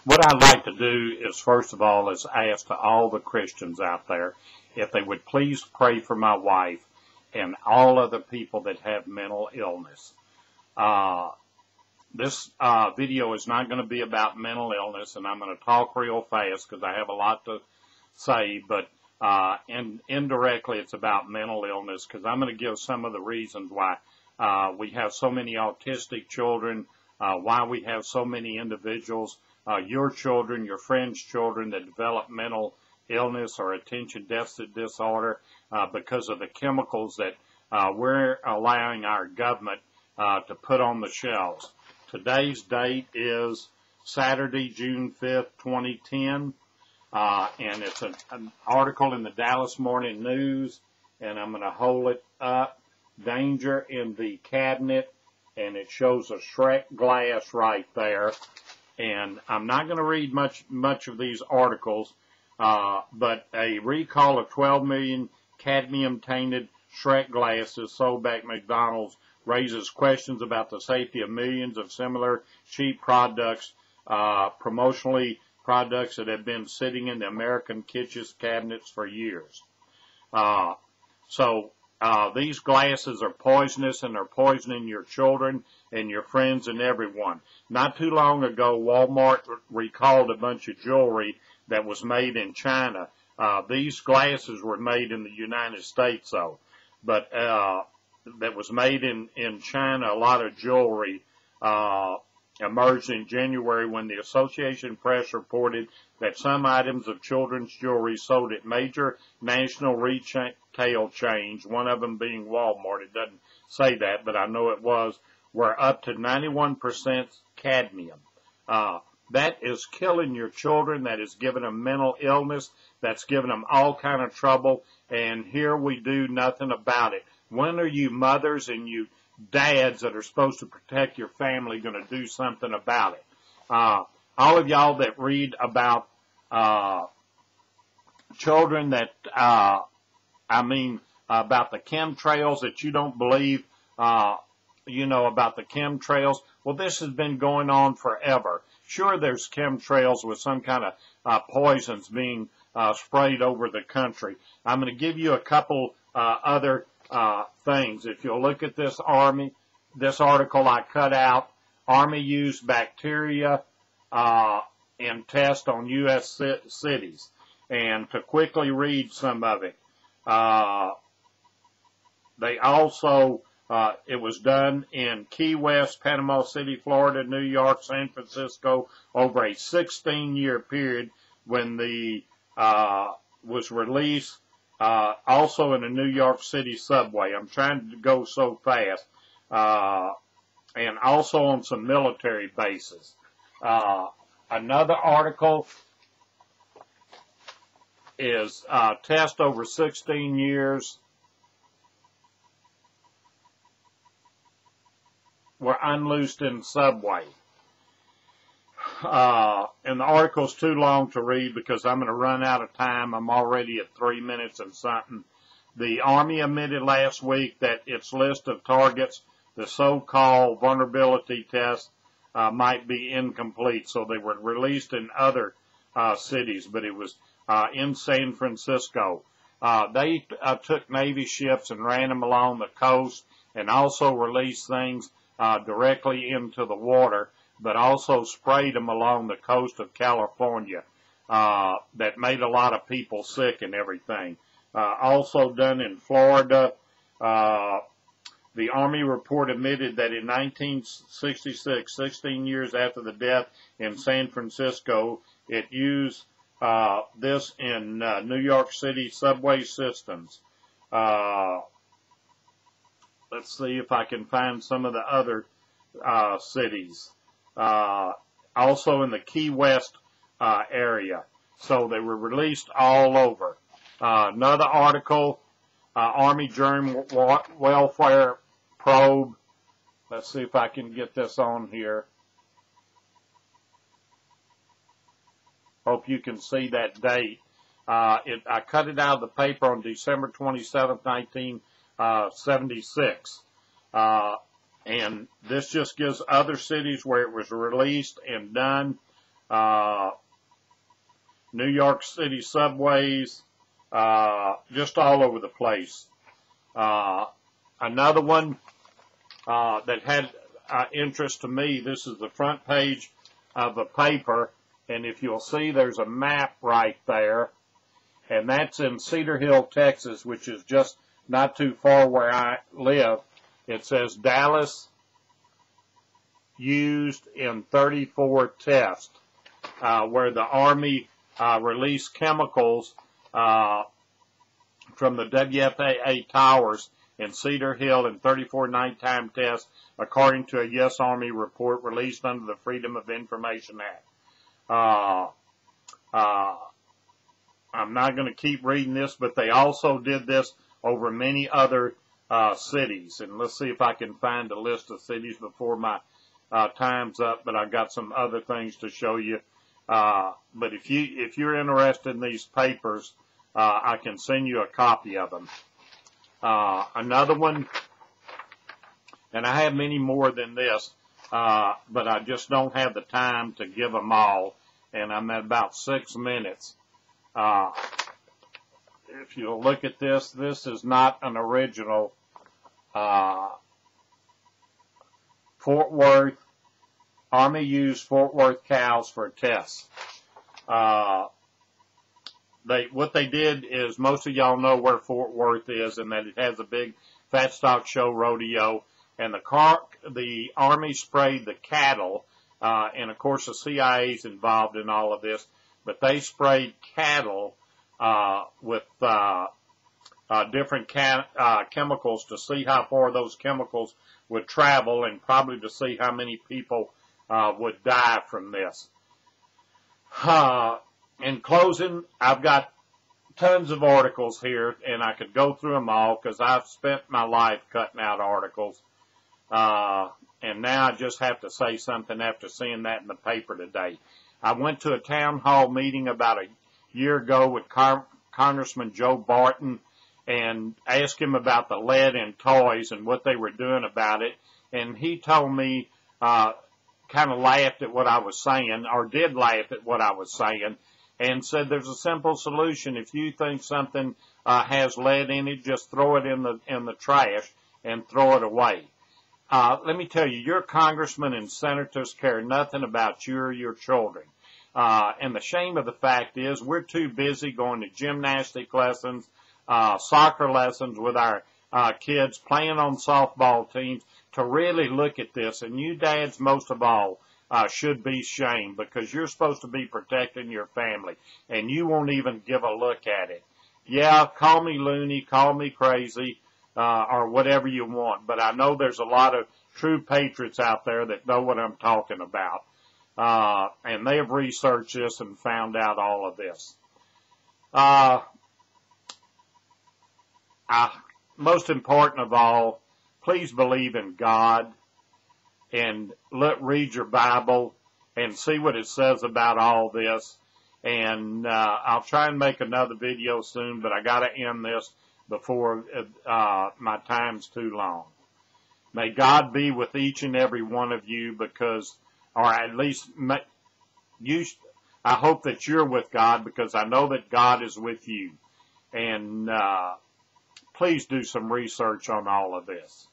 what I'd like to do is, first of all, is ask to all the Christians out there if they would please pray for my wife and all other people that have mental illness. This video is not going to be about mental illness, and I'm going to talk real fast because I have a lot to say, but indirectly it's about mental illness because I'm going to give some of the reasons why we have so many autistic children, why we have so many individuals, your children, your friends' children that develop mental illness or attention deficit disorder because of the chemicals that we're allowing our government to put on the shelves. Today's date is Saturday, June 5th, 2010, and it's an article in the Dallas Morning News, and I'm going to hold it up. Danger in the cabinet, and it shows a Shrek glass right there. And I'm not going to read much of these articles, but a recall of 12 million cadmium-tainted Shrek glasses sold back McDonald's raises questions about the safety of millions of similar cheap products, promotionally products that have been sitting in the American kitchen cabinets for years. These glasses are poisonous, and they're poisoning your children and your friends and everyone. Not too long ago, Walmart recalled a bunch of jewelry that was made in China. These glasses were made in the United States, though, but that was made in China. A lot of jewelry emerged in January when the Associated Press reported that some items of children's jewelry sold at major national retail chains, one of them being Walmart, it doesn't say that, but I know it was, were up to 91% cadmium. That is killing your children. That is giving them mental illness. That's giving them all kind of trouble, and here we do nothing about it. When are you mothers and you dads that are supposed to protect your family going to do something about it? All of y'all that read about children that, about the chemtrails, that you don't believe, about the chemtrails. Well, this has been going on forever. Sure, there's chemtrails with some kind of poisons being sprayed over the country. I'm going to give you a couple other things. If you'll look at this article I cut out, Army used bacteria in tests on U.S. cities. And to quickly read some of it, they also, it was done in Key West, Panama City, Florida, New York, San Francisco, over a 16-year period when the was released, also in a New York City subway. I'm trying to go so fast. And also on some military bases. Another article is test over 16 years were unloosed in subway. And the article's too long to read because I'm going to run out of time. I'm already at 3 minutes and something. The Army admitted last week that its list of targets, the so-called vulnerability test, might be incomplete. So they were released in other cities, but it was in San Francisco. They took Navy ships and ran them along the coast and also released things directly into the water, but also sprayed them along the coast of California that made a lot of people sick and everything. Also done in Florida. The Army report admitted that in 1966, 16 years after the death in San Francisco, it used this in New York City subway systems. Let's see if I can find some of the other cities. Also in the Key West area. So they were released all over. Another article, Army Germ Welfare Probe. Let's see if I can get this on here. Hope you can see that date. I cut it out of the paper on December 27th, 1976. And this just gives other cities where it was released and done. New York City subways, just all over the place. Another one that had interest to me, this is the front page of a paper, and if you'll see, there's a map right there, and that's in Cedar Hill, Texas, which is just not too far where I live. It says Dallas used in 34 tests, where the Army released chemicals from the WFAA towers in Cedar Hill in 34 nighttime tests, according to a U.S. Army report released under the Freedom of Information Act. I'm not going to keep reading this, but they also did this over many other cities. And let's see if I can find a list of cities before my time's up, but I've got some other things to show you. But if you're interested in these papers, I can send you a copy of them. Another one, and I have many more than this, but I just don't have the time to give them all, and I'm at about 6 minutes. If you'll look at this, this is not an original. Fort Worth, Army used Fort Worth cows for tests. What they did is, most of y'all know where Fort Worth is, and that it has a big fat stock show rodeo, and the Army sprayed the cattle, and of course the CIA's involved in all of this, but they sprayed cattle with different chemicals to see how far those chemicals would travel, and probably to see how many people would die from this. In closing, I've got tons of articles here, and I could go through them all because I've spent my life cutting out articles. And now I just have to say something after seeing that in the paper today. I went to a town hall meeting about a year ago with Congressman Joe Barton and asked him about the lead in toys and what they were doing about it. And he told me, kind of laughed at what I was saying, or did laugh at what I was saying, and said there's a simple solution. If you think something has lead in it, just throw it in the trash and throw it away. Let me tell you, your congressmen and senators care nothing about you or your children. And the shame of the fact is we're too busy going to gymnastic lessons, soccer lessons with our kids, playing on softball teams, to really look at this. And you dads, most of all, should be shamed, because you're supposed to be protecting your family, and you won't even give a look at it. Yeah, call me loony, call me crazy, or whatever you want, but I know there's a lot of true patriots out there that know what I'm talking about. And they have researched this and found out all of this. Most important of all, please believe in God, and read your Bible and see what it says about all this. And I'll try and make another video soon, but I got to end this before my time's too long. May God be with each and every one of you, because, or at least I hope that you're with God, because I know that God is with you. And please do some research on all of this.